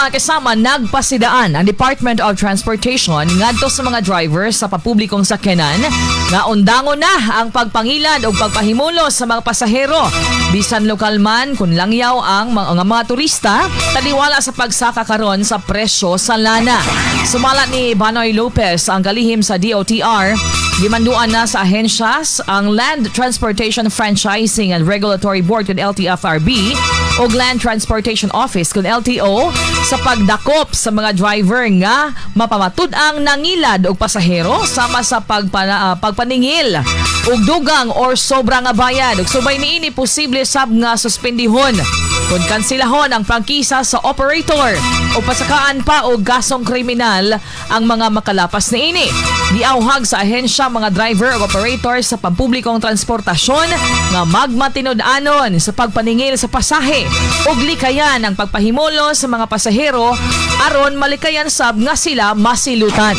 Kasama nagpasidaan ang Department of Transportation ngadto sa mga drivers sa papublikong sakyanan nga undangon na ang pagpangilad o pagpahimulo sa mga pasahero bisan lokal man kun langyaw ang mga turista taliwala sa pagsaka karon sa presyo sa lana. Sumala ni Banoy Lopez ang kalihim sa DOTR, gimanduan na sa ahensyas ang Land Transportation Franchising and Regulatory Board kun LTFRB o Land Transportation Office kun LTO sa pagdakop sa mga driver nga mapamatud ang nangilad og pasahero sama sa pagpaningil og dugang or sobra nga bayad ug subay niini posible sab nga suspendihon kung kansilahon ang prangkisa sa operator o pasakaan pa og gasong kriminal ang mga makalapas niini. Giauhag sa ahensya mga driver o operator sa pampublikong transportasyon nga magmatinud-anon sa pagpaningil sa pasahe ug likayan ang pagpahimulo sa mga pasahero aron malikayan sab nga sila masilutan.